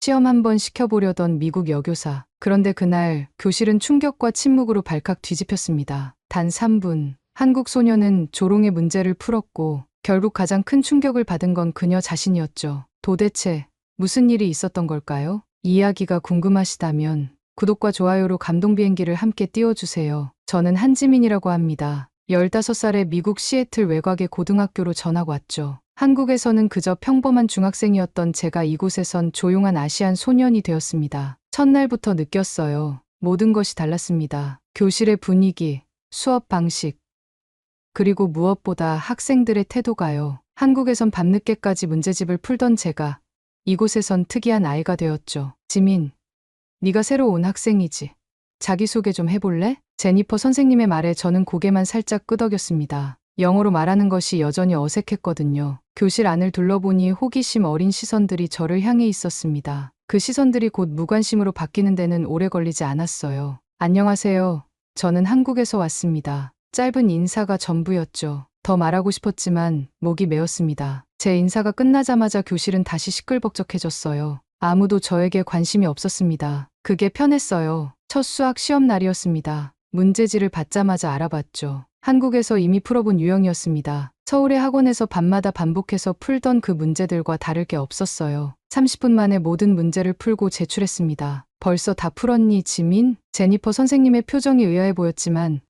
시험 한번 시켜보려던 미국 여교사. 그런데 그날 교실은 충격과 침묵으로 발칵 뒤집혔습니다. 단 3분. 한국 소녀는 조롱의 문제를 풀었고 결국 가장 큰 충격을 받은 건 그녀 자신이었죠. 도대체 무슨 일이 있었던 걸까요? 이야기가 궁금하시다면 구독과 좋아요로 감동 비행기를 함께 띄워주세요. 저는 한지민이라고 합니다. 15살에 미국 시애틀 외곽의 고등학교로 전학 왔죠. 한국에서는 그저 평범한 중학생이었던 제가 이곳에선 조용한 아시안 소년이 되었습니다. 첫날부터 느꼈어요. 모든 것이 달랐습니다. 교실의 분위기, 수업 방식, 그리고 무엇보다 학생들의 태도가요. 한국에선 밤늦게까지 문제집을 풀던 제가 이곳에선 특이한 아이가 되었죠. 지민, 네가 새로 온 학생이지. 자기소개 좀 해볼래? 제니퍼 선생님의 말에 저는 고개만 살짝 끄덕였습니다. 영어로 말하는 것이 여전히 어색했거든요. 교실 안을 둘러보니 호기심 어린 시선들이 저를 향해 있었습니다. 그 시선들이 곧 무관심으로 바뀌는 데는 오래 걸리지 않았어요. 안녕하세요. 저는 한국에서 왔습니다. 짧은 인사가 전부였죠. 더 말하고 싶었지만 목이 메었습니다. 제 인사가 끝나자마자 교실은 다시 시끌벅적해졌어요. 아무도 저에게 관심이 없었습니다. 그게 편했어요. 첫 수학 시험 날이었습니다. 문제지를 받자마자 알아봤죠. 한국에서 이미 풀어본 유형이었습니다. 서울의 학원에서 밤마다 반복해서 풀던 그 문제들과 다를 게 없었어요. 30분 만에 모든 문제를 풀고 제출했습니다. 벌써 다 풀었니, 지민? 제니퍼 선생님의 표정이 의아해 보였지만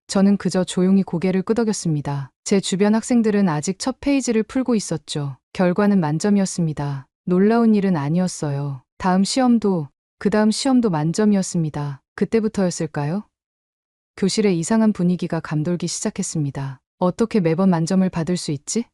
저는 그저 조용히 고개를 끄덕였습니다. 제 주변 학생들은 아직 첫 페이지를 풀고 있었죠. 결과는 만점이었습니다. 놀라운 일은 아니었어요. 다음 시험도, 그 다음 시험도 만점이었습니다. 그때부터였을까요? 교실의 이상한 분위기가 감돌기 시작했습니다. 어떻게 매번 만점을 받을 수 있지?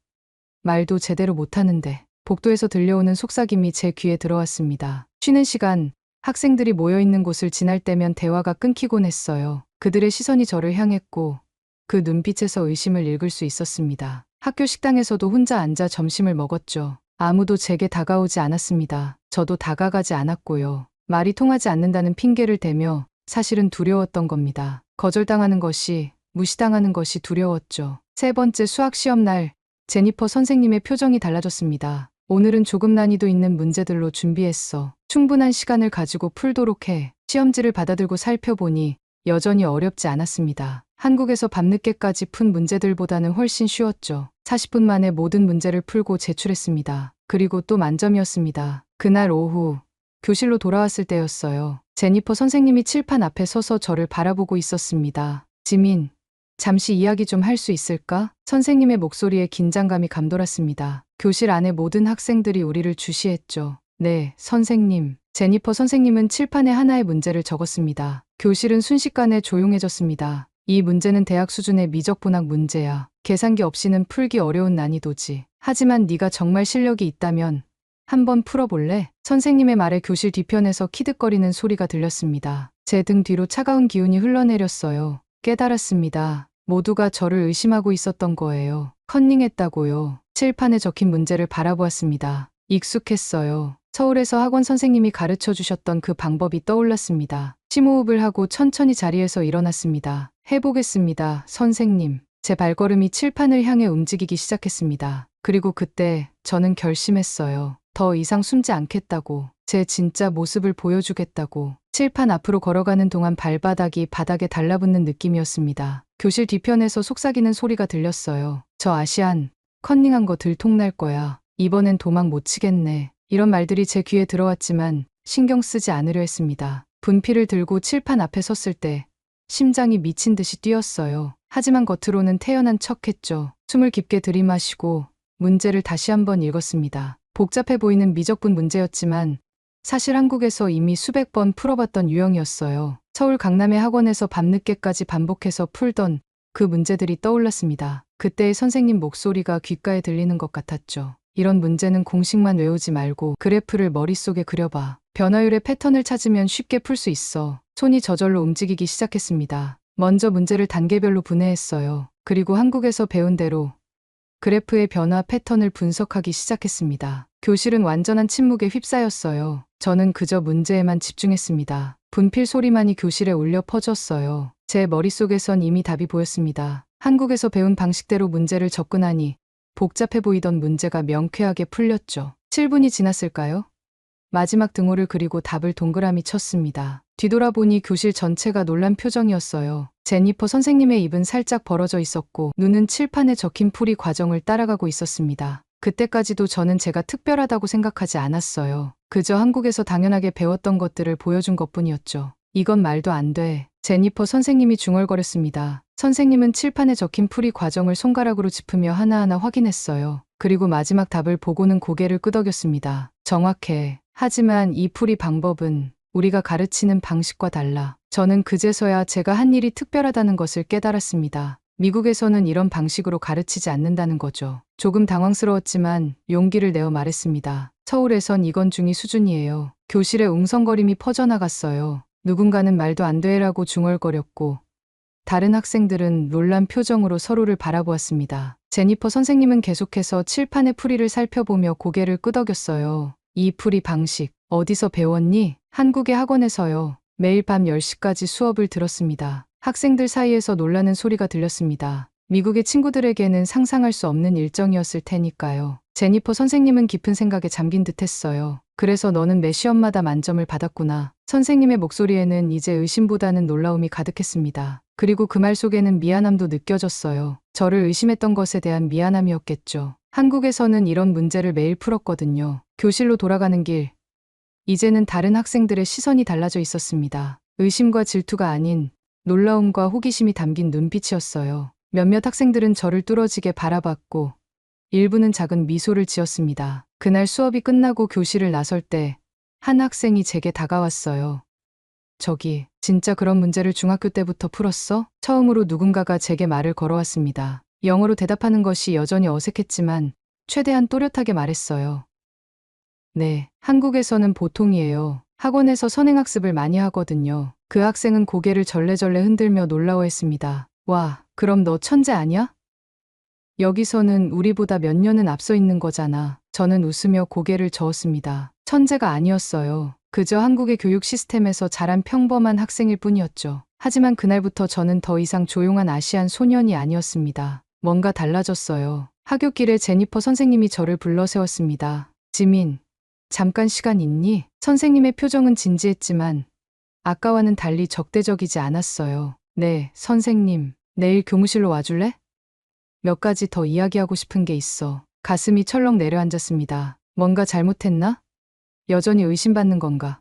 말도 제대로 못하는데. 복도에서 들려오는 속삭임이 제 귀에 들어왔습니다. 쉬는 시간, 학생들이 모여있는 곳을 지날 때면 대화가 끊기곤 했어요. 그들의 시선이 저를 향했고 그 눈빛에서 의심을 읽을 수 있었습니다. 학교 식당에서도 혼자 앉아 점심을 먹었죠. 아무도 제게 다가오지 않았습니다. 저도 다가가지 않았고요. 말이 통하지 않는다는 핑계를 대며 사실은 두려웠던 겁니다. 거절당하는 것이, 무시당하는 것이 두려웠죠. 세 번째 수학 시험 날, 제니퍼 선생님의 표정이 달라졌습니다. 오늘은 조금 난이도 있는 문제들로 준비했어. 충분한 시간을 가지고 풀도록 해. 시험지를 받아들고 살펴보니 여전히 어렵지 않았습니다. 한국에서 밤늦게까지 푼 문제들보다는 훨씬 쉬웠죠. 40분 만에 모든 문제를 풀고 제출했습니다. 그리고 또 만점이었습니다. 그날 오후 교실로 돌아왔을 때였어요. 제니퍼 선생님이 칠판 앞에 서서 저를 바라보고 있었습니다. 지민, 잠시 이야기 좀 할 수 있을까? 선생님의 목소리에 긴장감이 감돌았습니다. 교실 안의 모든 학생들이 우리를 주시했죠. 네, 선생님. 제니퍼 선생님은 칠판에 하나의 문제를 적었습니다. 교실은 순식간에 조용해졌습니다. 이 문제는 대학 수준의 미적분학 문제야. 계산기 없이는 풀기 어려운 난이도지. 하지만 네가 정말 실력이 있다면 한번 풀어볼래? 선생님의 말에 교실 뒤편에서 키득거리는 소리가 들렸습니다. 제 등 뒤로 차가운 기운이 흘러내렸어요. 깨달았습니다. 모두가 저를 의심하고 있었던 거예요. 컨닝했다고요. 칠판에 적힌 문제를 바라보았습니다. 익숙했어요. 서울에서 학원 선생님이 가르쳐 주셨던 그 방법이 떠올랐습니다. 심호흡을 하고 천천히 자리에서 일어났습니다. 해보겠습니다, 선생님. 제 발걸음이 칠판을 향해 움직이기 시작했습니다. 그리고 그때 저는 결심했어요. 더 이상 숨지 않겠다고. 제 진짜 모습을 보여주겠다고. 칠판 앞으로 걸어가는 동안 발바닥이 바닥에 달라붙는 느낌이었습니다. 교실 뒤편에서 속삭이는 소리가 들렸어요. 저 아시안, 컨닝한 거 들통날 거야. 이번엔 도망 못 치겠네. 이런 말들이 제 귀에 들어왔지만 신경 쓰지 않으려 했습니다. 분필을 들고 칠판 앞에 섰을 때 심장이 미친 듯이 뛰었어요. 하지만 겉으로는 태연한 척했죠. 숨을 깊게 들이마시고 문제를 다시 한번 읽었습니다. 복잡해 보이는 미적분 문제였지만 사실 한국에서 이미 수백 번 풀어봤던 유형이었어요. 서울 강남의 학원에서 밤늦게까지 반복해서 풀던 그 문제들이 떠올랐습니다. 그때의 선생님 목소리가 귓가에 들리는 것 같았죠. 이런 문제는 공식만 외우지 말고 그래프를 머릿속에 그려봐. 변화율의 패턴을 찾으면 쉽게 풀 수 있어. 손이 저절로 움직이기 시작했습니다. 먼저 문제를 단계별로 분해했어요. 그리고 한국에서 배운 대로 그래프의 변화 패턴을 분석하기 시작했습니다. 교실은 완전한 침묵에 휩싸였어요. 저는 그저 문제에만 집중했습니다. 분필 소리만이 교실에 울려 퍼졌어요. 제 머릿속에선 이미 답이 보였습니다. 한국에서 배운 방식대로 문제를 접근하니 복잡해 보이던 문제가 명쾌하게 풀렸죠. 7분이 지났을까요? 마지막 등호를 그리고 답을 동그라미 쳤습니다. 뒤돌아보니 교실 전체가 놀란 표정이었어요. 제니퍼 선생님의 입은 살짝 벌어져 있었고 눈은 칠판에 적힌 풀이 과정을 따라가고 있었습니다. 그때까지도 저는 제가 특별하다고 생각하지 않았어요. 그저 한국에서 당연하게 배웠던 것들을 보여준 것뿐이었죠. 이건 말도 안 돼. 제니퍼 선생님이 중얼거렸습니다. 선생님은 칠판에 적힌 풀이 과정을 손가락으로 짚으며 하나하나 확인했어요. 그리고 마지막 답을 보고는 고개를 끄덕였습니다. 정확해. 하지만 이 풀이 방법은 우리가 가르치는 방식과 달라. 저는 그제서야 제가 한 일이 특별하다는 것을 깨달았습니다. 미국에서는 이런 방식으로 가르치지 않는다는 거죠. 조금 당황스러웠지만 용기를 내어 말했습니다. 서울에선 이건 중2 수준이에요. 교실에 웅성거림이 퍼져나갔어요. 누군가는 말도 안 돼라고 중얼거렸고 다른 학생들은 놀란 표정으로 서로를 바라보았습니다. 제니퍼 선생님은 계속해서 칠판의 풀이를 살펴보며 고개를 끄덕였어요. 이 풀이 방식 어디서 배웠니? 한국의 학원에서요. 매일 밤 10시까지 수업을 들었습니다. 학생들 사이에서 놀라는 소리가 들렸습니다. 미국의 친구들에게는 상상할 수 없는 일정이었을 테니까요. 제니퍼 선생님은 깊은 생각에 잠긴 듯 했어요. 그래서 너는 매 시험마다 만점을 받았구나. 선생님의 목소리에는 이제 의심보다는 놀라움이 가득했습니다. 그리고 그 말 속에는 미안함도 느껴졌어요. 저를 의심했던 것에 대한 미안함이었겠죠. 한국에서는 이런 문제를 매일 풀었거든요. 교실로 돌아가는 길. 이제는 다른 학생들의 시선이 달라져 있었습니다. 의심과 질투가 아닌 놀라움과 호기심이 담긴 눈빛이었어요. 몇몇 학생들은 저를 뚫어지게 바라봤고 일부는 작은 미소를 지었습니다. 그날 수업이 끝나고 교실을 나설 때 한 학생이 제게 다가왔어요. 저기, 진짜 그런 문제를 중학교 때부터 풀었어? 처음으로 누군가가 제게 말을 걸어왔습니다. 영어로 대답하는 것이 여전히 어색했지만 최대한 또렷하게 말했어요. 네, 한국에서는 보통이에요. 학원에서 선행학습을 많이 하거든요. 그 학생은 고개를 절레절레 흔들며 놀라워했습니다. 와, 그럼 너 천재 아니야? 여기서는 우리보다 몇 년은 앞서 있는 거잖아. 저는 웃으며 고개를 저었습니다. 천재가 아니었어요. 그저 한국의 교육 시스템에서 자란 평범한 학생일 뿐이었죠. 하지만 그날부터 저는 더 이상 조용한 아시안 소년이 아니었습니다. 뭔가 달라졌어요. 하굣길에 제니퍼 선생님이 저를 불러 세웠습니다. 지민, 잠깐 시간 있니? 선생님의 표정은 진지했지만 아까와는 달리 적대적이지 않았어요. 네, 선생님. 내일 교무실로 와줄래? 몇 가지 더 이야기하고 싶은 게 있어. 가슴이 철렁 내려앉았습니다. 뭔가 잘못했나? 여전히 의심받는 건가?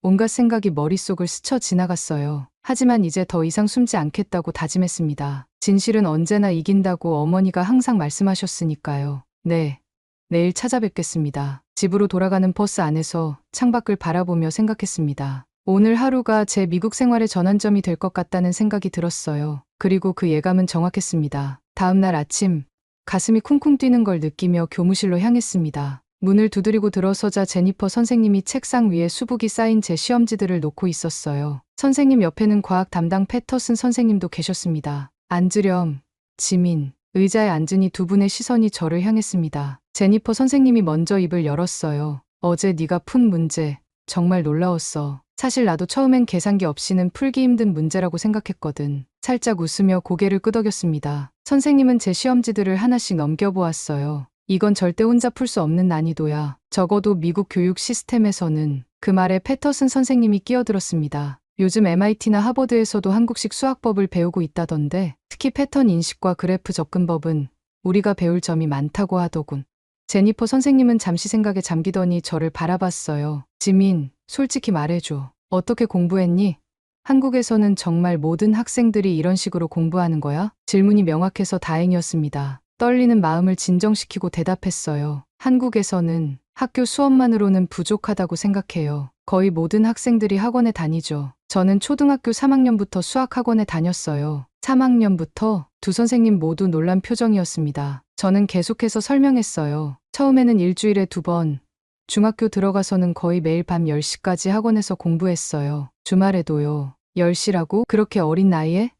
온갖 생각이 머릿속을 스쳐 지나갔어요. 하지만 이제 더 이상 숨지 않겠다고 다짐했습니다. 진실은 언제나 이긴다고 어머니가 항상 말씀하셨으니까요. 네, 내일 찾아뵙겠습니다. 집으로 돌아가는 버스 안에서 창밖을 바라보며 생각했습니다. 오늘 하루가 제 미국 생활의 전환점이 될 것 같다는 생각이 들었어요. 그리고 그 예감은 정확했습니다. 다음 날 아침, 가슴이 쿵쿵 뛰는 걸 느끼며 교무실로 향했습니다. 문을 두드리고 들어서자 제니퍼 선생님이 책상 위에 수북이 쌓인 제 시험지들을 놓고 있었어요. 선생님 옆에는 과학 담당 패터슨 선생님도 계셨습니다. 앉으렴, 지민. 의자에 앉으니 두 분의 시선이 저를 향했습니다. 제니퍼 선생님이 먼저 입을 열었어요. 어제 네가 푼 문제, 정말 놀라웠어. 사실 나도 처음엔 계산기 없이는 풀기 힘든 문제라고 생각했거든. 살짝 웃으며 고개를 끄덕였습니다. 선생님은 제 시험지들을 하나씩 넘겨보았어요. 이건 절대 혼자 풀 수 없는 난이도야. 적어도 미국 교육 시스템에서는. 그 말에 패터슨 선생님이 끼어들었습니다. 요즘 MIT나 하버드에서도 한국식 수학법을 배우고 있다던데 특히 패턴 인식과 그래프 접근법은 우리가 배울 점이 많다고 하더군. 제니퍼 선생님은 잠시 생각에 잠기더니 저를 바라봤어요. 지민, 솔직히 말해줘. 어떻게 공부했니? 한국에서는 정말 모든 학생들이 이런 식으로 공부하는 거야? 질문이 명확해서 다행이었습니다. 떨리는 마음을 진정시키고 대답했어요. 한국에서는 학교 수업만으로는 부족하다고 생각해요. 거의 모든 학생들이 학원에 다니죠. 저는 초등학교 3학년부터 수학학원에 다녔어요. 3학년부터 두 선생님 모두 놀란 표정이었습니다. 저는 계속해서 설명했어요. 처음에는 일주일에 2번, 중학교 들어가서는 거의 매일 밤 10시까지 학원에서 공부했어요. 주말에도요. 10시라고? 그렇게 어린 나이에?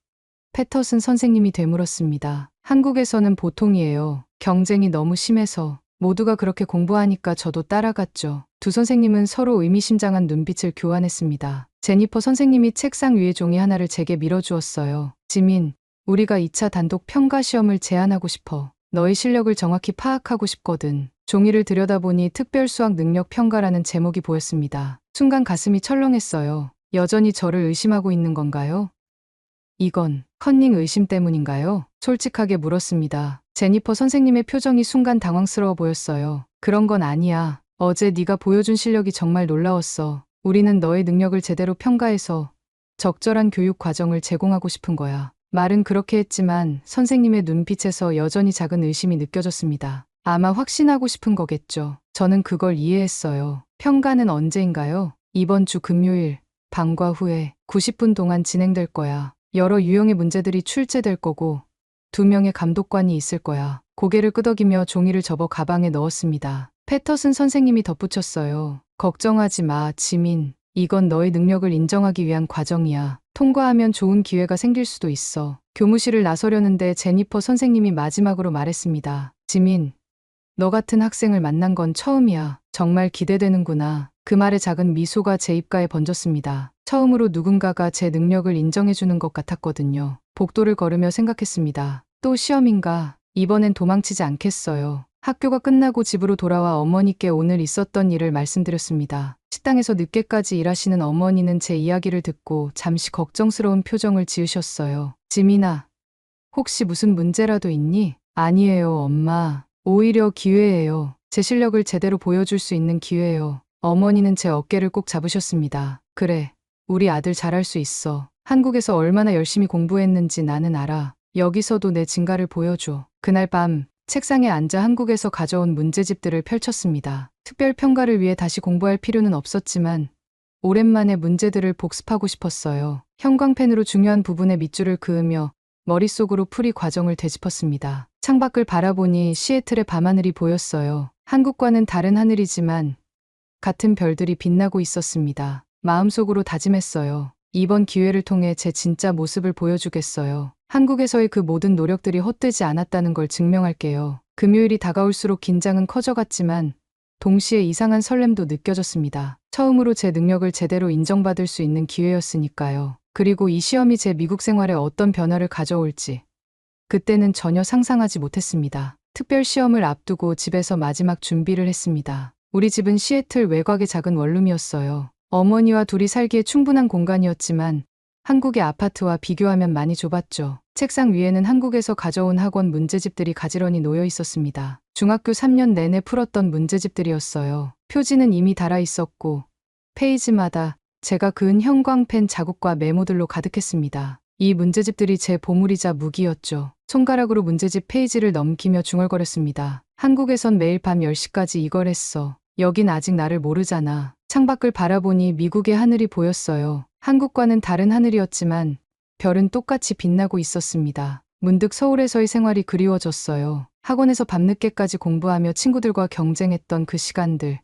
패터슨 선생님이 되물었습니다. 한국에서는 보통이에요. 경쟁이 너무 심해서. 모두가 그렇게 공부하니까 저도 따라갔죠. 두 선생님은 서로 의미심장한 눈빛을 교환했습니다. 제니퍼 선생님이 책상 위에 종이 하나를 제게 밀어주었어요. 지민, 우리가 2차 단독 평가 시험을 제안하고 싶어. 너의 실력을 정확히 파악하고 싶거든. 종이를 들여다보니 특별 수학 능력 평가라는 제목이 보였습니다. 순간 가슴이 철렁했어요. 여전히 저를 의심하고 있는 건가요? 이건 컨닝 의심 때문인가요? 솔직하게 물었습니다. 제니퍼 선생님의 표정이 순간 당황스러워 보였어요. 그런 건 아니야. 어제 네가 보여준 실력이 정말 놀라웠어. 우리는 너의 능력을 제대로 평가해서 적절한 교육 과정을 제공하고 싶은 거야. 말은 그렇게 했지만 선생님의 눈빛에서 여전히 작은 의심이 느껴졌습니다. 아마 확신하고 싶은 거겠죠. 저는 그걸 이해했어요. 평가는 언제인가요? 이번 주 금요일, 방과 후에 90분 동안 진행될 거야. 여러 유형의 문제들이 출제될 거고 2명의 감독관이 있을 거야. 고개를 끄덕이며 종이를 접어 가방에 넣었습니다. 패터슨 선생님이 덧붙였어요. 걱정하지 마, 지민. 이건 너의 능력을 인정하기 위한 과정이야. 통과하면 좋은 기회가 생길 수도 있어. 교무실을 나서려는데 제니퍼 선생님이 마지막으로 말했습니다. 지민, 너 같은 학생을 만난 건 처음이야. 정말 기대되는구나. 그 말에 작은 미소가 제 입가에 번졌습니다. 처음으로 누군가가 제 능력을 인정해주는 것 같았거든요. 복도를 걸으며 생각했습니다. 또 시험인가? 이번엔 도망치지 않겠어요. 학교가 끝나고 집으로 돌아와 어머니께 오늘 있었던 일을 말씀드렸습니다. 식당에서 늦게까지 일하시는 어머니는 제 이야기를 듣고 잠시 걱정스러운 표정을 지으셨어요. 지민아, 혹시 무슨 문제라도 있니? 아니에요, 엄마. 오히려 기회예요. 제 실력을 제대로 보여줄 수 있는 기회예요. 어머니는 제 어깨를 꼭 잡으셨습니다. 그래, 우리 아들 잘할 수 있어. 한국에서 얼마나 열심히 공부했는지 나는 알아. 여기서도 내 진가를 보여줘. 그날 밤 책상에 앉아 한국에서 가져온 문제집들을 펼쳤습니다. 특별 평가를 위해 다시 공부할 필요는 없었지만 오랜만에 문제들을 복습하고 싶었어요. 형광펜으로 중요한 부분에 밑줄을 그으며 머릿속으로 풀이 과정을 되짚었습니다. 창밖을 바라보니 시애틀의 밤하늘이 보였어요. 한국과는 다른 하늘이지만 같은 별들이 빛나고 있었습니다. 마음속으로 다짐했어요. 이번 기회를 통해 제 진짜 모습을 보여주겠어요. 한국에서의 그 모든 노력들이 헛되지 않았다는 걸 증명할게요. 금요일이 다가올수록 긴장은 커져갔지만 동시에 이상한 설렘도 느껴졌습니다. 처음으로 제 능력을 제대로 인정받을 수 있는 기회였으니까요. 그리고 이 시험이 제 미국 생활에 어떤 변화를 가져올지 그때는 전혀 상상하지 못했습니다. 특별 시험을 앞두고 집에서 마지막 준비를 했습니다. 우리 집은 시애틀 외곽의 작은 원룸이었어요. 어머니와 둘이 살기에 충분한 공간이었지만 한국의 아파트와 비교하면 많이 좁았죠. 책상 위에는 한국에서 가져온 학원 문제집들이 가지런히 놓여 있었습니다. 중학교 3년 내내 풀었던 문제집들이었어요. 표지는 이미 달아 있었고 페이지마다 제가 그은 형광펜 자국과 메모들로 가득했습니다. 이 문제집들이 제 보물이자 무기였죠. 손가락으로 문제집 페이지를 넘기며 중얼거렸습니다. 한국에선 매일 밤 10시까지 이걸 했어. 여긴 아직 나를 모르잖아. 창밖을 바라보니 미국의 하늘이 보였어요. 한국과는 다른 하늘이었지만 별은 똑같이 빛나고 있었습니다. 문득 서울에서의 생활이 그리워졌어요. 학원에서 밤늦게까지 공부하며 친구들과 경쟁했던 그 시간들.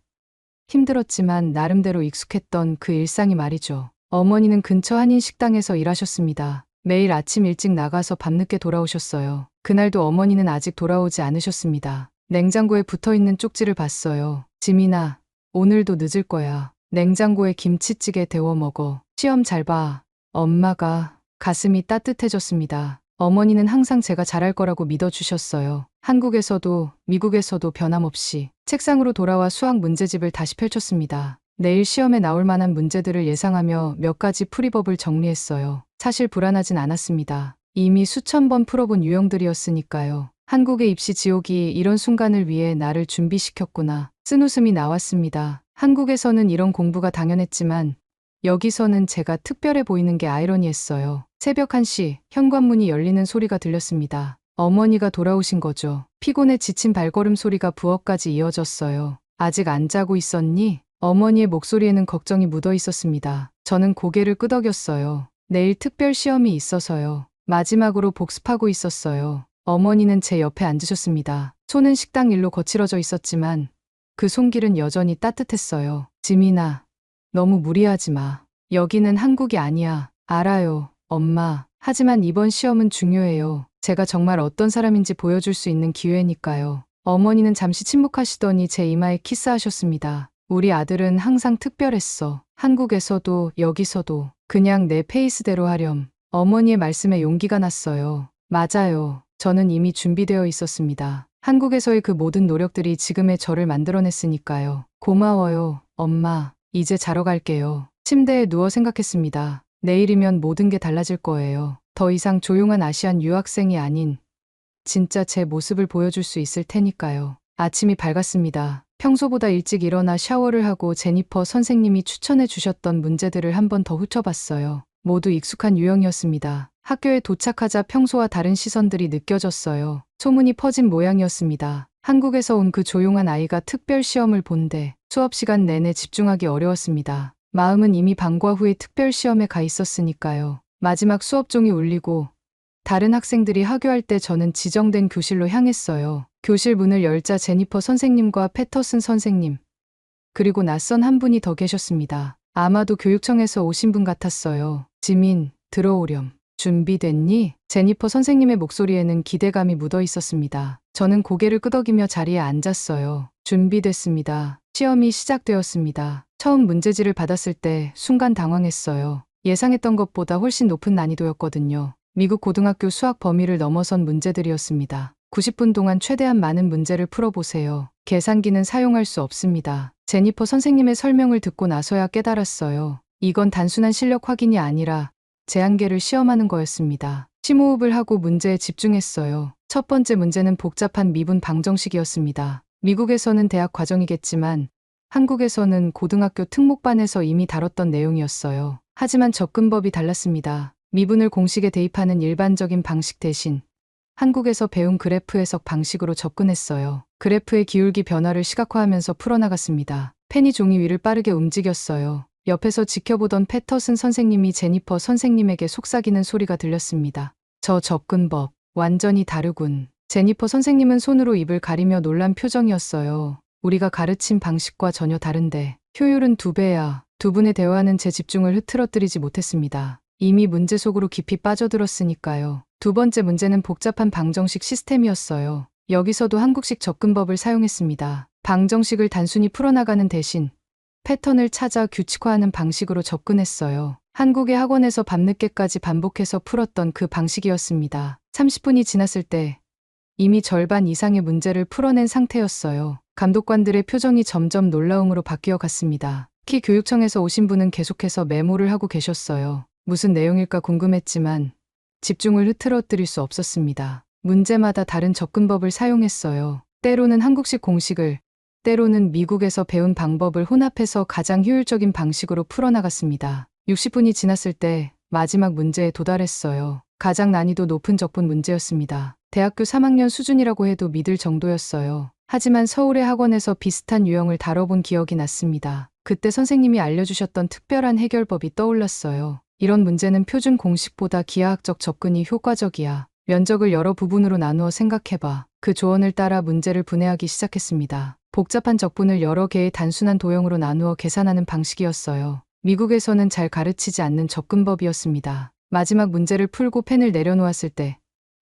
힘들었지만 나름대로 익숙했던 그 일상이 말이죠. 어머니는 근처 한인 식당에서 일하셨습니다. 매일 아침 일찍 나가서 밤늦게 돌아오셨어요. 그날도 어머니는 아직 돌아오지 않으셨습니다. 냉장고에 붙어있는 쪽지를 봤어요. 지민아, 오늘도 늦을 거야. 냉장고에 김치찌개 데워 먹어. 시험 잘 봐. 엄마가. 가슴이 따뜻해졌습니다. 어머니는 항상 제가 잘할 거라고 믿어주셨어요. 한국에서도 미국에서도 변함없이. 책상으로 돌아와 수학 문제집을 다시 펼쳤습니다. 내일 시험에 나올 만한 문제들을 예상하며 몇 가지 풀이법을 정리했어요. 사실 불안하진 않았습니다. 이미 수천 번 풀어본 유형들이었으니까요. 한국의 입시 지옥이 이런 순간을 위해 나를 준비시켰구나. 쓴웃음이 나왔습니다. 한국에서는 이런 공부가 당연했지만 여기서는 제가 특별해 보이는 게 아이러니했어요. 새벽 1시 현관문이 열리는 소리가 들렸습니다. 어머니가 돌아오신 거죠. 피곤해 지친 발걸음 소리가 부엌까지 이어졌어요. 아직 안 자고 있었니? 어머니의 목소리에는 걱정이 묻어 있었습니다. 저는 고개를 끄덕였어요. 내일 특별 시험이 있어서요. 마지막으로 복습하고 있었어요. 어머니는 제 옆에 앉으셨습니다. 손은 식당 일로 거칠어져 있었지만 그 손길은 여전히 따뜻했어요. 지민아, 너무 무리하지 마. 여기는 한국이 아니야. 알아요, 엄마. 하지만 이번 시험은 중요해요. 제가 정말 어떤 사람인지 보여줄 수 있는 기회니까요. 어머니는 잠시 침묵하시더니 제 이마에 키스하셨습니다. 우리 아들은 항상 특별했어. 한국에서도 여기서도 그냥 내 페이스대로 하렴. 어머니의 말씀에 용기가 났어요. 맞아요. 저는 이미 준비되어 있었습니다. 한국에서의 그 모든 노력들이 지금의 저를 만들어냈으니까요. 고마워요, 엄마. 이제 자러 갈게요. 침대에 누워 생각했습니다. 내일이면 모든 게 달라질 거예요. 더 이상 조용한 아시안 유학생이 아닌 진짜 제 모습을 보여줄 수 있을 테니까요. 아침이 밝았습니다. 평소보다 일찍 일어나 샤워를 하고 제니퍼 선생님이 추천해 주셨던 문제들을 한 번 더 훑어봤어요. 모두 익숙한 유형이었습니다. 학교에 도착하자 평소와 다른 시선들이 느껴졌어요. 소문이 퍼진 모양이었습니다. 한국에서 온 그 조용한 아이가 특별 시험을 본데 수업 시간 내내 집중하기 어려웠습니다. 마음은 이미 방과 후의 특별 시험에 가 있었으니까요. 마지막 수업종이 울리고 다른 학생들이 하교할 때 저는 지정된 교실로 향했어요. 교실 문을 열자 제니퍼 선생님과 패터슨 선생님, 그리고 낯선 한 분이 더 계셨습니다. 아마도 교육청에서 오신 분 같았어요. 지민, 들어오렴. 준비됐니? 제니퍼 선생님의 목소리에는 기대감이 묻어 있었습니다. 저는 고개를 끄덕이며 자리에 앉았어요. 준비됐습니다. 시험이 시작되었습니다. 처음 문제지를 받았을 때 순간 당황했어요. 예상했던 것보다 훨씬 높은 난이도였거든요. 미국 고등학교 수학 범위를 넘어선 문제들이었습니다. 90분 동안 최대한 많은 문제를 풀어보세요. 계산기는 사용할 수 없습니다. 제니퍼 선생님의 설명을 듣고 나서야 깨달았어요. 이건 단순한 실력 확인이 아니라 제 한계를 시험하는 거였습니다. 심호흡을 하고 문제에 집중했어요. 첫 번째 문제는 복잡한 미분 방정식이었습니다. 미국에서는 대학 과정이겠지만 한국에서는 고등학교 특목반에서 이미 다뤘던 내용이었어요. 하지만 접근법이 달랐습니다. 미분을 공식에 대입하는 일반적인 방식 대신 한국에서 배운 그래프 해석 방식으로 접근했어요. 그래프의 기울기 변화를 시각화하면서 풀어나갔습니다. 펜이 종이 위를 빠르게 움직였어요. 옆에서 지켜보던 패터슨 선생님이 제니퍼 선생님에게 속삭이는 소리가 들렸습니다. 저 접근법 완전히 다르군. 제니퍼 선생님은 손으로 입을 가리며 놀란 표정이었어요. 우리가 가르친 방식과 전혀 다른데 효율은 2배야. 두 분의 대화는 제 집중을 흐트러뜨리지 못했습니다. 이미 문제 속으로 깊이 빠져들었으니까요. 두 번째 문제는 복잡한 방정식 시스템이었어요. 여기서도 한국식 접근법을 사용했습니다. 방정식을 단순히 풀어나가는 대신 패턴을 찾아 규칙화하는 방식으로 접근했어요. 한국의 학원에서 밤늦게까지 반복해서 풀었던 그 방식이었습니다. 30분이 지났을 때 이미 절반 이상의 문제를 풀어낸 상태였어요. 감독관들의 표정이 점점 놀라움으로 바뀌어 갔습니다. 특히 교육청에서 오신 분은 계속해서 메모를 하고 계셨어요. 무슨 내용일까 궁금했지만 집중을 흐트러뜨릴 수 없었습니다. 문제마다 다른 접근법을 사용했어요. 때로는 한국식 공식을, 때로는 미국에서 배운 방법을 혼합해서 가장 효율적인 방식으로 풀어나갔습니다. 60분이 지났을 때 마지막 문제에 도달했어요. 가장 난이도 높은 적분 문제였습니다. 대학교 3학년 수준이라고 해도 믿을 정도였어요. 하지만 서울의 학원에서 비슷한 유형을 다뤄본 기억이 났습니다. 그때 선생님이 알려주셨던 특별한 해결법이 떠올랐어요. 이런 문제는 표준 공식보다 기하학적 접근이 효과적이야. 면적을 여러 부분으로 나누어 생각해봐. 그 조언을 따라 문제를 분해하기 시작했습니다. 복잡한 적분을 여러 개의 단순한 도형으로 나누어 계산하는 방식이었어요. 미국에서는 잘 가르치지 않는 접근법이었습니다. 마지막 문제를 풀고 펜을 내려놓았을 때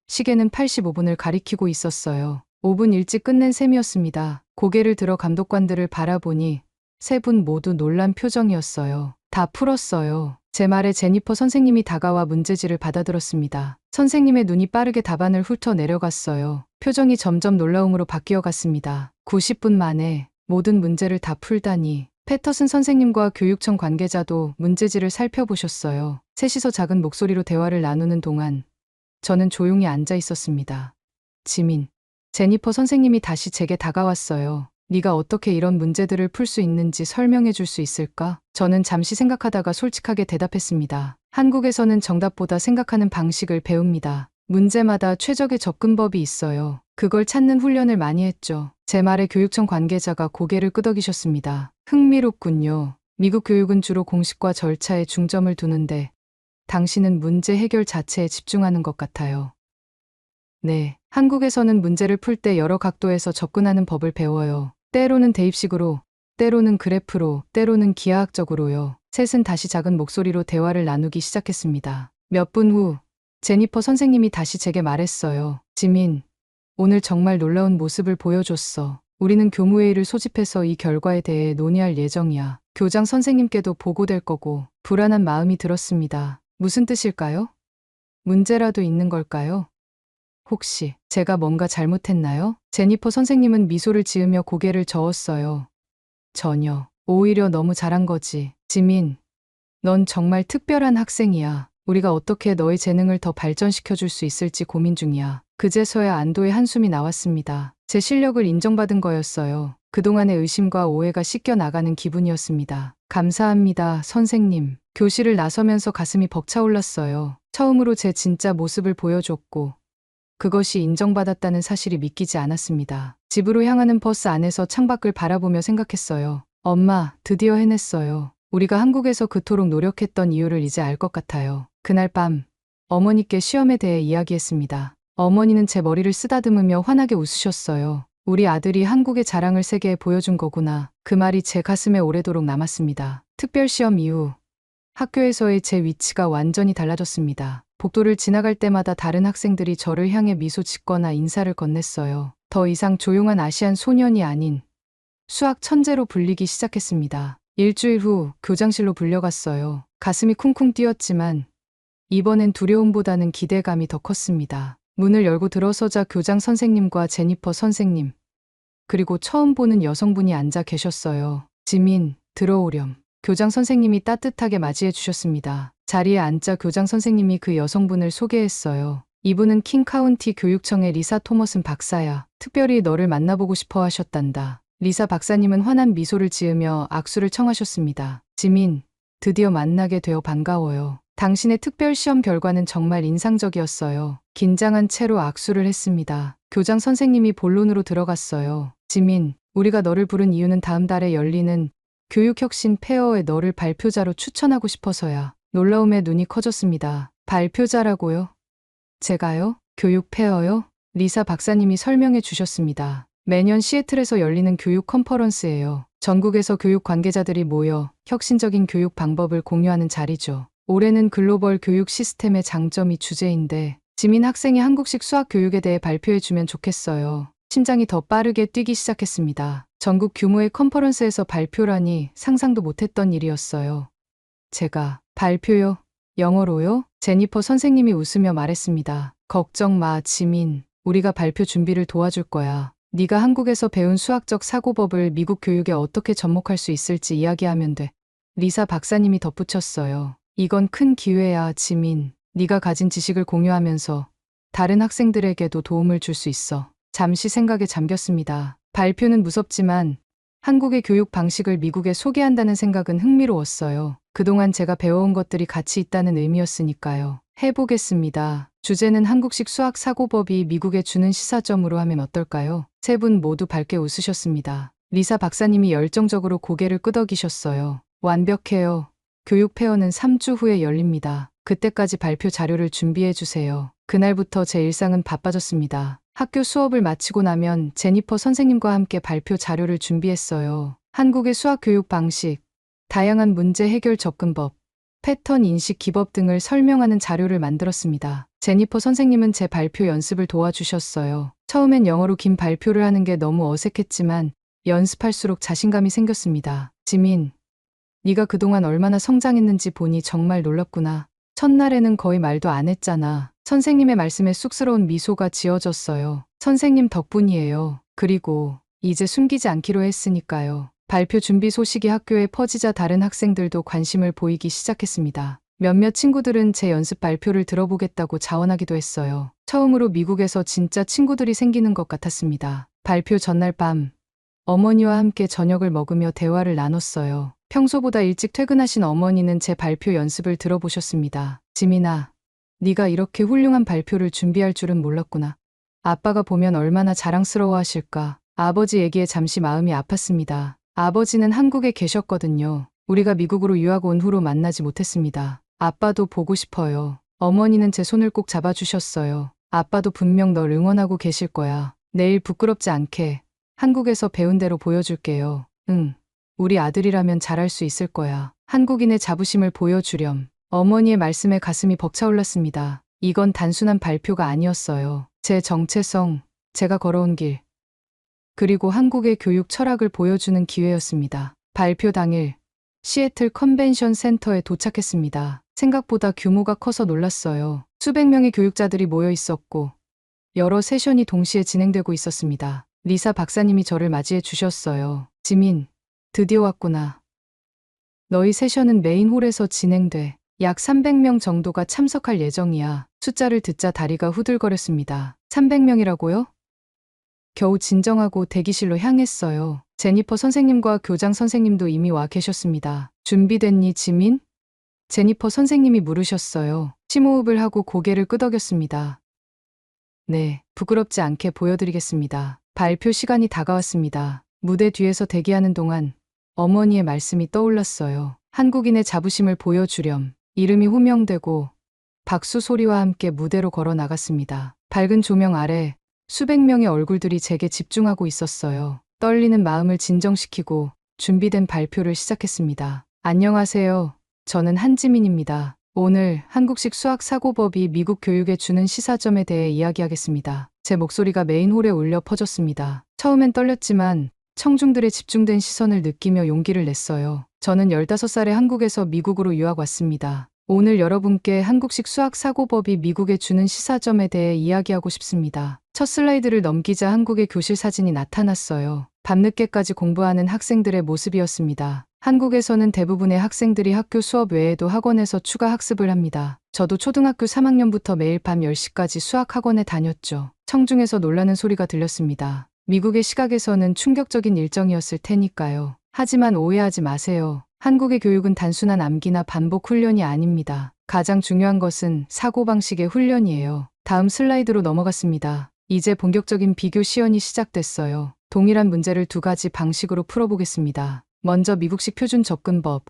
시계는 85분을 가리키고 있었어요. 5분 일찍 끝낸 셈이었습니다. 고개를 들어 감독관들을 바라보니 세 분 모두 놀란 표정이었어요. 다 풀었어요. 제 말에 제니퍼 선생님이 다가와 문제지를 받아들었습니다. 선생님의 눈이 빠르게 답안을 훑어 내려갔어요. 표정이 점점 놀라움으로 바뀌어 갔습니다. 90분 만에 모든 문제를 다 풀다니. 패터슨 선생님과 교육청 관계자도 문제지를 살펴보셨어요. 셋이서 작은 목소리로 대화를 나누는 동안 저는 조용히 앉아 있었습니다. 지민. 제니퍼 선생님이 다시 제게 다가왔어요. 네가 어떻게 이런 문제들을 풀 수 있는지 설명해 줄 수 있을까? 저는 잠시 생각하다가 솔직하게 대답했습니다. 한국에서는 정답보다 생각하는 방식을 배웁니다. 문제마다 최적의 접근법이 있어요. 그걸 찾는 훈련을 많이 했죠. 제 말에 교육청 관계자가 고개를 끄덕이셨습니다. 흥미롭군요. 미국 교육은 주로 공식과 절차에 중점을 두는데 당신은 문제 해결 자체에 집중하는 것 같아요. 네, 한국에서는 문제를 풀 때 여러 각도에서 접근하는 법을 배워요. 때로는 대입식으로, 때로는 그래프로, 때로는 기하학적으로요. 셋은 다시 작은 목소리로 대화를 나누기 시작했습니다. 몇 분 후, 제니퍼 선생님이 다시 제게 말했어요. 지민, 오늘 정말 놀라운 모습을 보여줬어. 우리는 교무회의를 소집해서 이 결과에 대해 논의할 예정이야. 교장 선생님께도 보고될 거고 불안한 마음이 들었습니다. 무슨 뜻일까요? 문제라도 있는 걸까요? 혹시 제가 뭔가 잘못했나요? 제니퍼 선생님은 미소를 지으며 고개를 저었어요. 전혀. 오히려 너무 잘한 거지. 지민, 넌 정말 특별한 학생이야. 우리가 어떻게 너의 재능을 더 발전시켜 줄 수 있을지 고민 중이야. 그제서야 안도의 한숨이 나왔습니다. 제 실력을 인정받은 거였어요. 그동안의 의심과 오해가 씻겨 나가는 기분이었습니다. 감사합니다, 선생님. 교실을 나서면서 가슴이 벅차올랐어요. 처음으로 제 진짜 모습을 보여줬고, 그것이 인정받았다는 사실이 믿기지 않았습니다. 집으로 향하는 버스 안에서 창밖을 바라보며 생각했어요. 엄마, 드디어 해냈어요. 우리가 한국에서 그토록 노력했던 이유를 이제 알 것 같아요. 그날 밤, 어머니께 시험에 대해 이야기했습니다. 어머니는 제 머리를 쓰다듬으며 환하게 웃으셨어요. 우리 아들이 한국의 자랑을 세계에 보여준 거구나. 그 말이 제 가슴에 오래도록 남았습니다. 특별시험 이후 학교에서의 제 위치가 완전히 달라졌습니다. 복도를 지나갈 때마다 다른 학생들이 저를 향해 미소 짓거나 인사를 건넸어요. 더 이상 조용한 아시안 소년이 아닌 수학 천재로 불리기 시작했습니다. 일주일 후 교장실로 불려갔어요. 가슴이 쿵쿵 뛰었지만 이번엔 두려움보다는 기대감이 더 컸습니다. 문을 열고 들어서자 교장 선생님과 제니퍼 선생님, 그리고 처음 보는 여성분이 앉아 계셨어요. 지민, 들어오렴. 교장 선생님이 따뜻하게 맞이해 주셨습니다. 자리에 앉자 교장 선생님이 그 여성분을 소개했어요. 이분은 킹카운티 교육청의 리사 토머슨 박사야. 특별히 너를 만나보고 싶어 하셨단다. 리사 박사님은 환한 미소를 지으며 악수를 청하셨습니다. 지민, 드디어 만나게 되어 반가워요. 당신의 특별 시험 결과는 정말 인상적이었어요. 긴장한 채로 악수를 했습니다. 교장 선생님이 본론으로 들어갔어요. 지민, 우리가 너를 부른 이유는 다음 달에 열리는 교육혁신 페어에 너를 발표자로 추천하고 싶어서야. 놀라움에 눈이 커졌습니다. 발표자라고요? 제가요? 교육 페어요? 리사 박사님이 설명해 주셨습니다. 매년 시애틀에서 열리는 교육 컨퍼런스예요. 전국에서 교육 관계자들이 모여 혁신적인 교육 방법을 공유하는 자리죠. 올해는 글로벌 교육 시스템의 장점이 주제인데 지민 학생이 한국식 수학 교육에 대해 발표해 주면 좋겠어요. 심장이 더 빠르게 뛰기 시작했습니다. 전국 규모의 컨퍼런스에서 발표라니 상상도 못했던 일이었어요. 제가 발표요? 영어로요? 제니퍼 선생님이 웃으며 말했습니다. 걱정 마, 지민. 우리가 발표 준비를 도와줄 거야. 네가 한국에서 배운 수학적 사고법을 미국 교육에 어떻게 접목할 수 있을지 이야기하면 돼. 리사 박사님이 덧붙였어요. 이건 큰 기회야, 지민. 네가 가진 지식을 공유하면서 다른 학생들에게도 도움을 줄 수 있어. 잠시 생각에 잠겼습니다. 발표는 무섭지만 한국의 교육 방식을 미국에 소개한다는 생각은 흥미로웠어요. 그동안 제가 배워온 것들이 가치 있다는 의미였으니까요. 해보겠습니다. 주제는 한국식 수학 사고법이 미국에 주는 시사점으로 하면 어떨까요? 세 분 모두 밝게 웃으셨습니다. 리사 박사님이 열정적으로 고개를 끄덕이셨어요. 완벽해요. 교육 페어는 3주 후에 열립니다. 그때까지 발표 자료를 준비해 주세요. 그날부터 제 일상은 바빠졌습니다. 학교 수업을 마치고 나면 제니퍼 선생님과 함께 발표 자료를 준비했어요. 한국의 수학 교육 방식, 다양한 문제 해결 접근법, 패턴 인식 기법 등을 설명하는 자료를 만들었습니다. 제니퍼 선생님은 제 발표 연습을 도와주셨어요. 처음엔 영어로 긴 발표를 하는 게 너무 어색했지만 연습할수록 자신감이 생겼습니다. 지민, 네가 그동안 얼마나 성장했는지 보니 정말 놀랍구나. 첫날에는 거의 말도 안 했잖아. 선생님의 말씀에 쑥스러운 미소가 지어졌어요. 선생님 덕분이에요. 그리고 이제 숨기지 않기로 했으니까요. 발표 준비 소식이 학교에 퍼지자 다른 학생들도 관심을 보이기 시작했습니다. 몇몇 친구들은 제 연습 발표를 들어보겠다고 자원하기도 했어요. 처음으로 미국에서 진짜 친구들이 생기는 것 같았습니다. 발표 전날 밤, 어머니와 함께 저녁을 먹으며 대화를 나눴어요. 평소보다 일찍 퇴근하신 어머니는 제 발표 연습을 들어보셨습니다. 지민아, 네가 이렇게 훌륭한 발표를 준비할 줄은 몰랐구나. 아빠가 보면 얼마나 자랑스러워하실까. 아버지 얘기에 잠시 마음이 아팠습니다. 아버지는 한국에 계셨거든요. 우리가 미국으로 유학 온 후로 만나지 못했습니다. 아빠도 보고 싶어요. 어머니는 제 손을 꼭 잡아주셨어요. 아빠도 분명 널 응원하고 계실 거야. 내일 부끄럽지 않게 한국에서 배운 대로 보여줄게요. 응. 우리 아들이라면 잘할 수 있을 거야. 한국인의 자부심을 보여주렴. 어머니의 말씀에 가슴이 벅차올랐습니다. 이건 단순한 발표가 아니었어요. 제 정체성, 제가 걸어온 길, 그리고 한국의 교육 철학을 보여주는 기회였습니다. 발표 당일, 시애틀 컨벤션 센터에 도착했습니다. 생각보다 규모가 커서 놀랐어요. 수백 명의 교육자들이 모여 있었고, 여러 세션이 동시에 진행되고 있었습니다. 리사 박사님이 저를 맞이해 주셨어요. 지민, 드디어 왔구나. 너희 세션은 메인홀에서 진행돼. 약 300명 정도가 참석할 예정이야. 숫자를 듣자 다리가 후들거렸습니다. 300명이라고요? 겨우 진정하고 대기실로 향했어요. 제니퍼 선생님과 교장 선생님도 이미 와 계셨습니다. 준비됐니, 지민? 제니퍼 선생님이 물으셨어요. 심호흡을 하고 고개를 끄덕였습니다. 네, 부끄럽지 않게 보여드리겠습니다. 발표 시간이 다가왔습니다. 무대 뒤에서 대기하는 동안 어머니의 말씀이 떠올랐어요. 한국인의 자부심을 보여주렴. 이름이 호명되고 박수 소리와 함께 무대로 걸어 나갔습니다. 밝은 조명 아래 수백 명의 얼굴들이 제게 집중하고 있었어요. 떨리는 마음을 진정시키고 준비된 발표를 시작했습니다. 안녕하세요. 저는 한지민입니다. 오늘 한국식 수학 사고법이 미국 교육에 주는 시사점에 대해 이야기하겠습니다. 제 목소리가 메인홀에 울려 퍼졌습니다. 처음엔 떨렸지만 청중들의 집중된 시선을 느끼며 용기를 냈어요. 저는 15살에 한국에서 미국으로 유학 왔습니다. 오늘 여러분께 한국식 수학 사고법이 미국에 주는 시사점에 대해 이야기하고 싶습니다. 첫 슬라이드를 넘기자 한국의 교실 사진이 나타났어요. 밤늦게까지 공부하는 학생들의 모습이었습니다. 한국에서는 대부분의 학생들이 학교 수업 외에도 학원에서 추가 학습을 합니다. 저도 초등학교 3학년부터 매일 밤 10시까지 수학 학원에 다녔죠. 청중에서 놀라는 소리가 들렸습니다. 미국의 시각에서는 충격적인 일정이었을 테니까요. 하지만 오해하지 마세요. 한국의 교육은 단순한 암기나 반복 훈련이 아닙니다. 가장 중요한 것은 사고방식의 훈련이에요. 다음 슬라이드로 넘어갔습니다. 이제 본격적인 비교 시연이 시작됐어요. 동일한 문제를 두 가지 방식으로 풀어보겠습니다. 먼저 미국식 표준 접근법,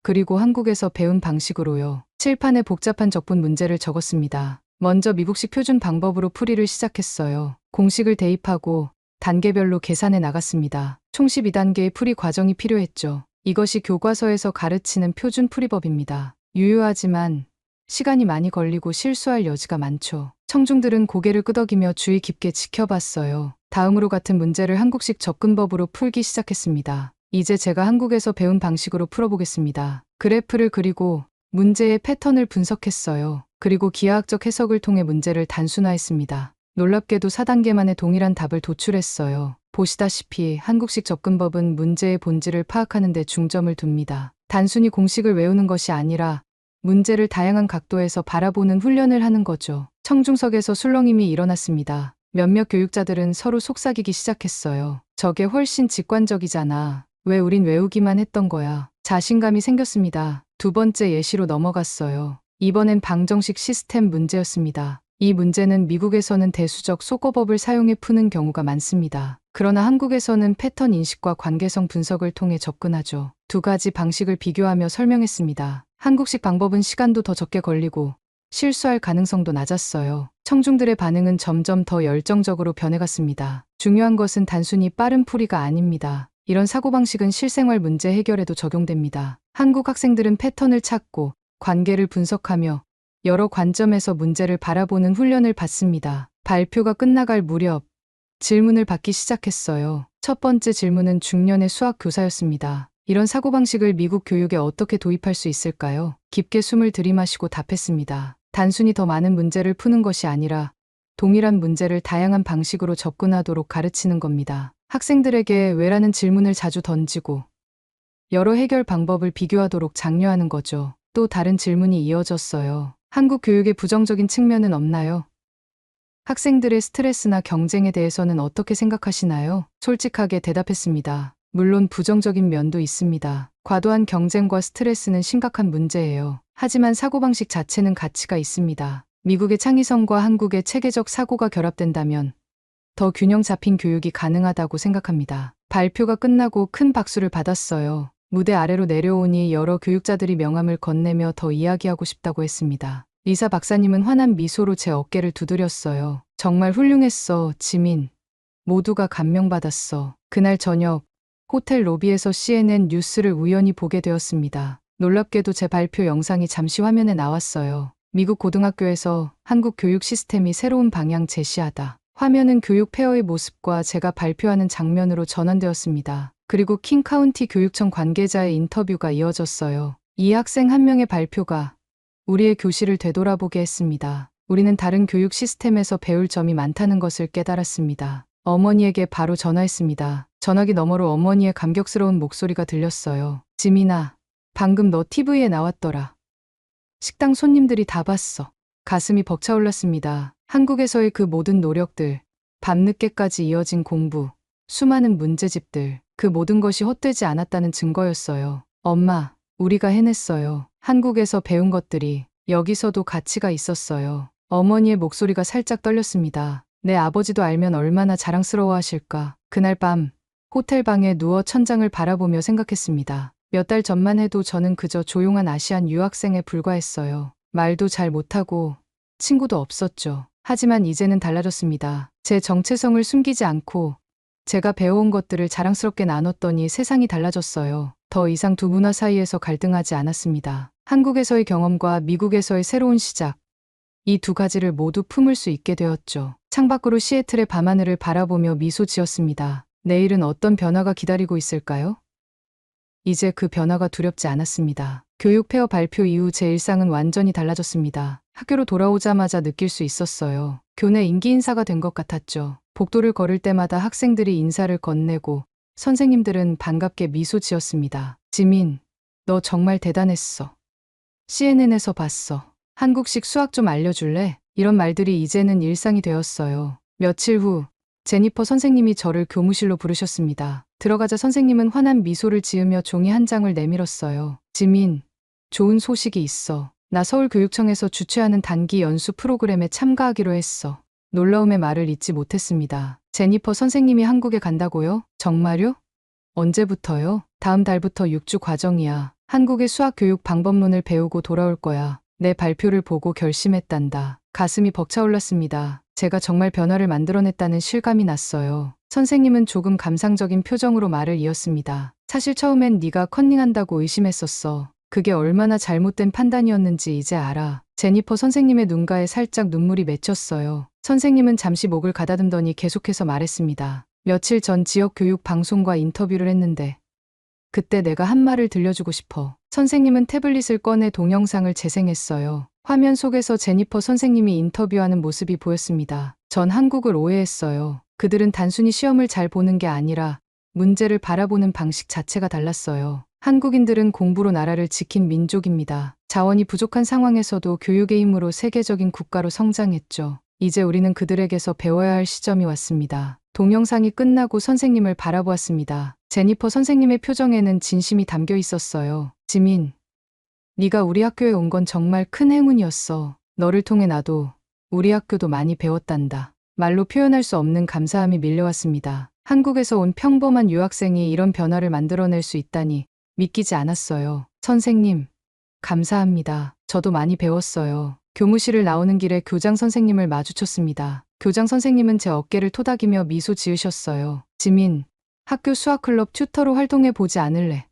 그리고 한국에서 배운 방식으로요. 칠판에 복잡한 적분 문제를 적었습니다. 먼저 미국식 표준 방법으로 풀이를 시작했어요. 공식을 대입하고 단계별로 계산해 나갔습니다. 총 12단계의 풀이 과정이 필요했죠. 이것이 교과서에서 가르치는 표준 풀이법입니다. 유효하지만 시간이 많이 걸리고 실수할 여지가 많죠. 청중들은 고개를 끄덕이며 주의 깊게 지켜봤어요. 다음으로 같은 문제를 한국식 접근법으로 풀기 시작했습니다. 이제 제가 한국에서 배운 방식으로 풀어보겠습니다. 그래프를 그리고 문제의 패턴을 분석했어요. 그리고 기하학적 해석을 통해 문제를 단순화했습니다. 놀랍게도 4단계만에 동일한 답을 도출했어요. 보시다시피 한국식 접근법은 문제의 본질을 파악하는 데 중점을 둡니다. 단순히 공식을 외우는 것이 아니라 문제를 다양한 각도에서 바라보는 훈련을 하는 거죠. 청중석에서 술렁임이 일어났습니다. 몇몇 교육자들은 서로 속삭이기 시작했어요. 저게 훨씬 직관적이잖아. 왜 우린 외우기만 했던 거야. 자신감이 생겼습니다. 두 번째 예시로 넘어갔어요. 이번엔 방정식 시스템 문제였습니다. 이 문제는 미국에서는 대수적 소거법을 사용해 푸는 경우가 많습니다. 그러나 한국에서는 패턴 인식과 관계성 분석을 통해 접근하죠. 두 가지 방식을 비교하며 설명했습니다. 한국식 방법은 시간도 더 적게 걸리고 실수할 가능성도 낮았어요. 청중들의 반응은 점점 더 열정적으로 변해갔습니다. 중요한 것은 단순히 빠른 풀이가 아닙니다. 이런 사고방식은 실생활 문제 해결에도 적용됩니다. 한국 학생들은 패턴을 찾고 관계를 분석하며 여러 관점에서 문제를 바라보는 훈련을 받습니다. 발표가 끝나갈 무렵 질문을 받기 시작했어요. 첫 번째 질문은 중년의 수학 교사였습니다. 이런 사고방식을 미국 교육에 어떻게 도입할 수 있을까요? 깊게 숨을 들이마시고 답했습니다. 단순히 더 많은 문제를 푸는 것이 아니라 동일한 문제를 다양한 방식으로 접근하도록 가르치는 겁니다. 학생들에게 왜라는 질문을 자주 던지고 여러 해결 방법을 비교하도록 장려하는 거죠. 또 다른 질문이 이어졌어요. 한국 교육의 부정적인 측면은 없나요? 학생들의 스트레스나 경쟁에 대해서는 어떻게 생각하시나요? 솔직하게 대답했습니다. 물론 부정적인 면도 있습니다. 과도한 경쟁과 스트레스는 심각한 문제예요. 하지만 사고방식 자체는 가치가 있습니다. 미국의 창의성과 한국의 체계적 사고가 결합된다면 더 균형 잡힌 교육이 가능하다고 생각합니다. 발표가 끝나고 큰 박수를 받았어요. 무대 아래로 내려오니 여러 교육자들이 명함을 건네며 더 이야기하고 싶다고 했습니다. 리사 박사님은 환한 미소로 제 어깨를 두드렸어요. 정말 훌륭했어, 지민. 모두가 감명받았어. 그날 저녁 호텔 로비에서 CNN 뉴스를 우연히 보게 되었습니다. 놀랍게도 제 발표 영상이 잠시 화면에 나왔어요. 미국 고등학교에서 한국 교육 시스템이 새로운 방향 제시하다. 화면은 교육 폐허의 모습과 제가 발표하는 장면으로 전환되었습니다. 그리고 킹 카운티 교육청 관계자의 인터뷰가 이어졌어요. 이 학생 한 명의 발표가 우리의 교실을 되돌아보게 했습니다. 우리는 다른 교육 시스템에서 배울 점이 많다는 것을 깨달았습니다. 어머니에게 바로 전화했습니다. 전화기 너머로 어머니의 감격스러운 목소리가 들렸어요. 지민아, 방금 너 TV에 나왔더라. 식당 손님들이 다 봤어. 가슴이 벅차올랐습니다. 한국에서의 그 모든 노력들, 밤늦게까지 이어진 공부, 수많은 문제집들, 그 모든 것이 헛되지 않았다는 증거였어요. 엄마, 우리가 해냈어요. 한국에서 배운 것들이 여기서도 가치가 있었어요. 어머니의 목소리가 살짝 떨렸습니다. 내 아버지도 알면 얼마나 자랑스러워하실까. 그날 밤 호텔 방에 누워 천장을 바라보며 생각했습니다. 몇 달 전만 해도 저는 그저 조용한 아시안 유학생에 불과했어요. 말도 잘 못하고 친구도 없었죠. 하지만 이제는 달라졌습니다. 제 정체성을 숨기지 않고 제가 배워온 것들을 자랑스럽게 나눴더니 세상이 달라졌어요. 더 이상 두 문화 사이에서 갈등하지 않았습니다. 한국에서의 경험과 미국에서의 새로운 시작, 이 두 가지를 모두 품을 수 있게 되었죠. 창밖으로 시애틀의 밤하늘을 바라보며 미소 지었습니다. 내일은 어떤 변화가 기다리고 있을까요? 이제 그 변화가 두렵지 않았습니다. 교육 폐허 발표 이후 제 일상은 완전히 달라졌습니다. 학교로 돌아오자마자 느낄 수 있었어요. 교내 인기 인사가 된 것 같았죠. 복도를 걸을 때마다 학생들이 인사를 건네고 선생님들은 반갑게 미소 지었습니다. 지민, 너 정말 대단했어. CNN에서 봤어. 한국식 수학 좀 알려줄래? 이런 말들이 이제는 일상이 되었어요. 며칠 후 제니퍼 선생님이 저를 교무실로 부르셨습니다. 들어가자 선생님은 환한 미소를 지으며 종이 한 장을 내밀었어요. 지민, 좋은 소식이 있어. 나 서울교육청에서 주최하는 단기 연수 프로그램에 참가하기로 했어. 놀라움의 말을 잇지 못했습니다. 제니퍼 선생님이 한국에 간다고요? 정말요? 언제부터요? 다음 달부터 6주 과정이야. 한국의 수학 교육 방법론을 배우고 돌아올 거야. 내 발표를 보고 결심했단다. 가슴이 벅차올랐습니다. 제가 정말 변화를 만들어냈다는 실감이 났어요. 선생님은 조금 감상적인 표정으로 말을 이었습니다. 사실 처음엔 네가 컨닝한다고 의심했었어. 그게 얼마나 잘못된 판단이었는지 이제 알아. 제니퍼 선생님의 눈가에 살짝 눈물이 맺혔어요. 선생님은 잠시 목을 가다듬더니 계속해서 말했습니다. 며칠 전 지역 교육 방송과 인터뷰를 했는데 그때 내가 한 말을 들려주고 싶어. 선생님은 태블릿을 꺼내 동영상을 재생했어요. 화면 속에서 제니퍼 선생님이 인터뷰하는 모습이 보였습니다. 전 한국을 오해했어요. 그들은 단순히 시험을 잘 보는 게 아니라 문제를 바라보는 방식 자체가 달랐어요. 한국인들은 공부로 나라를 지킨 민족입니다. 자원이 부족한 상황에서도 교육의 힘으로 세계적인 국가로 성장했죠. 이제 우리는 그들에게서 배워야 할 시점이 왔습니다. 동영상이 끝나고 선생님을 바라보았습니다. 제니퍼 선생님의 표정에는 진심이 담겨 있었어요. 지민, 네가 우리 학교에 온 건 정말 큰 행운이었어. 너를 통해 나도, 우리 학교도 많이 배웠단다. 말로 표현할 수 없는 감사함이 밀려왔습니다. 한국에서 온 평범한 유학생이 이런 변화를 만들어낼 수 있다니 믿기지 않았어요. 선생님, 감사합니다. 저도 많이 배웠어요. 교무실을 나오는 길에 교장 선생님을 마주쳤습니다. 교장 선생님은 제 어깨를 토닥이며 미소 지으셨어요. 지민, 학교 수학클럽 튜터로 활동해 보지 않을래?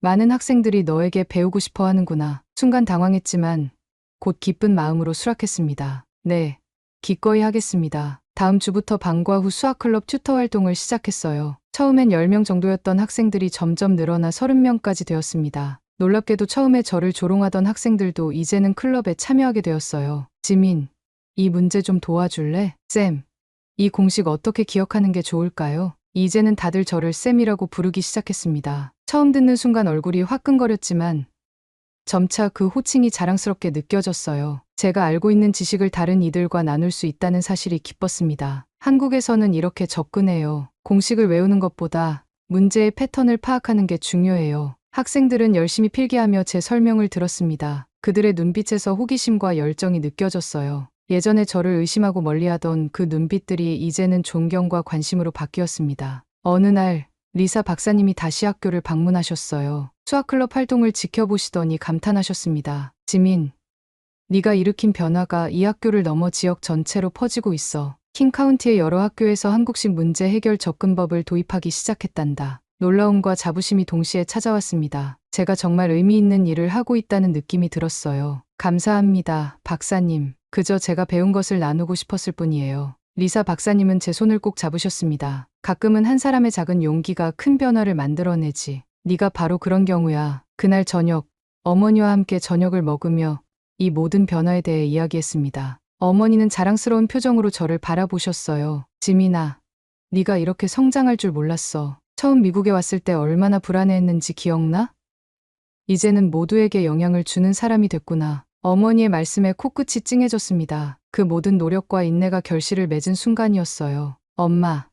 많은 학생들이 너에게 배우고 싶어 하는구나. 순간 당황했지만 곧 기쁜 마음으로 수락했습니다. 네, 기꺼이 하겠습니다. 다음 주부터 방과 후 수학클럽 튜터 활동을 시작했어요. 처음엔 10명 정도였던 학생들이 점점 늘어나 30명까지 되었습니다. 놀랍게도 처음에 저를 조롱하던 학생들도 이제는 클럽에 참여하게 되었어요. 지민, 이 문제 좀 도와줄래? 쌤, 이 공식 어떻게 기억하는 게 좋을까요? 이제는 다들 저를 쌤이라고 부르기 시작했습니다. 처음 듣는 순간 얼굴이 화끈거렸지만 점차 그 호칭이 자랑스럽게 느껴졌어요. 제가 알고 있는 지식을 다른 이들과 나눌 수 있다는 사실이 기뻤습니다. 한국에서는 이렇게 접근해요. 공식을 외우는 것보다 문제의 패턴을 파악하는 게 중요해요. 학생들은 열심히 필기하며 제 설명을 들었습니다. 그들의 눈빛에서 호기심과 열정이 느껴졌어요. 예전에 저를 의심하고 멀리하던 그 눈빛들이 이제는 존경과 관심으로 바뀌었습니다. 어느 날 리사 박사님이 다시 학교를 방문하셨어요. 수학클럽 활동을 지켜보시더니 감탄하셨습니다. 지민, 네가 일으킨 변화가 이 학교를 넘어 지역 전체로 퍼지고 있어. 킹카운티의 여러 학교에서 한국식 문제 해결 접근법을 도입하기 시작했단다. 놀라움과 자부심이 동시에 찾아왔습니다. 제가 정말 의미 있는 일을 하고 있다는 느낌이 들었어요. 감사합니다, 박사님. 그저 제가 배운 것을 나누고 싶었을 뿐이에요. 리사 박사님은 제 손을 꼭 잡으셨습니다. 가끔은 한 사람의 작은 용기가 큰 변화를 만들어내지. 네가 바로 그런 경우야. 그날 저녁, 어머니와 함께 저녁을 먹으며 이 모든 변화에 대해 이야기했습니다. 어머니는 자랑스러운 표정으로 저를 바라보셨어요. 지민아, 네가 이렇게 성장할 줄 몰랐어. 처음 미국에 왔을 때 얼마나 불안해했는지 기억나? 이제는 모두에게 영향을 주는 사람이 됐구나. 어머니의 말씀에 코끝이 찡해졌습니다. 그 모든 노력과 인내가 결실을 맺은 순간이었어요. 엄마,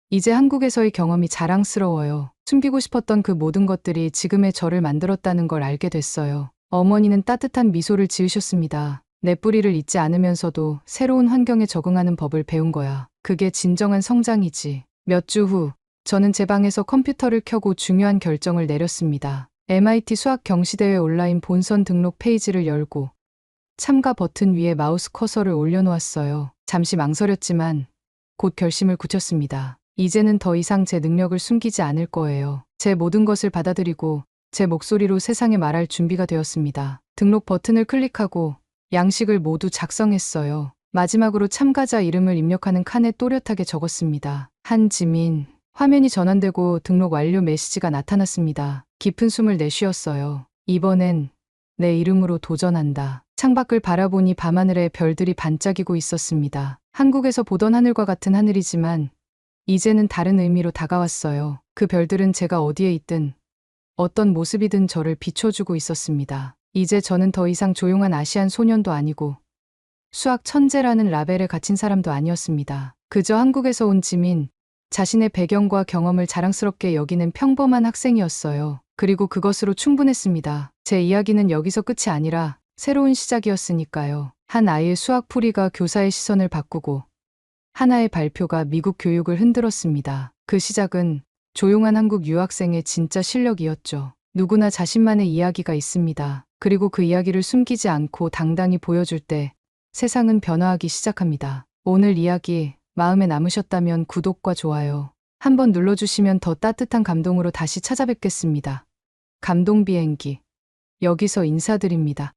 이제 한국에서의 경험이 자랑스러워요. 숨기고 싶었던 그 모든 것들이 지금의 저를 만들었다는 걸 알게 됐어요. 어머니는 따뜻한 미소를 지으셨습니다. 내 뿌리를 잊지 않으면서도 새로운 환경에 적응하는 법을 배운 거야. 그게 진정한 성장이지. 몇 주 후, 저는 제 방에서 컴퓨터를 켜고 중요한 결정을 내렸습니다. MIT 수학 경시대회 온라인 본선 등록 페이지를 열고 참가 버튼 위에 마우스 커서를 올려놓았어요. 잠시 망설였지만 곧 결심을 굳혔습니다. 이제는 더 이상 제 능력을 숨기지 않을 거예요. 제 모든 것을 받아들이고 제 목소리로 세상에 말할 준비가 되었습니다. 등록 버튼을 클릭하고 양식을 모두 작성했어요. 마지막으로 참가자 이름을 입력하는 칸에 또렷하게 적었습니다. 한지민. 화면이 전환되고 등록 완료 메시지가 나타났습니다. 깊은 숨을 내쉬었어요. 이번엔 내 이름으로 도전한다. 창밖을 바라보니 밤하늘에 별들이 반짝이고 있었습니다. 한국에서 보던 하늘과 같은 하늘이지만 이제는 다른 의미로 다가왔어요. 그 별들은 제가 어디에 있든 어떤 모습이든 저를 비춰주고 있었습니다. 이제 저는 더 이상 조용한 아시안 소년도 아니고 수학 천재라는 라벨에 갇힌 사람도 아니었습니다. 그저 한국에서 온 지민, 자신의 배경과 경험을 자랑스럽게 여기는 평범한 학생이었어요. 그리고 그것으로 충분했습니다. 제 이야기는 여기서 끝이 아니라 새로운 시작이었으니까요. 한 아이의 수학풀이가 교사의 시선을 바꾸고 하나의 발표가 미국 교육을 흔들었습니다. 그 시작은 조용한 한국 유학생의 진짜 실력이었죠. 누구나 자신만의 이야기가 있습니다. 그리고 그 이야기를 숨기지 않고 당당히 보여줄 때 세상은 변화하기 시작합니다. 오늘 이야기 마음에 남으셨다면 구독과 좋아요 한번 눌러주시면 더 따뜻한 감동으로 다시 찾아뵙겠습니다. 감동 비행기 여기서 인사드립니다.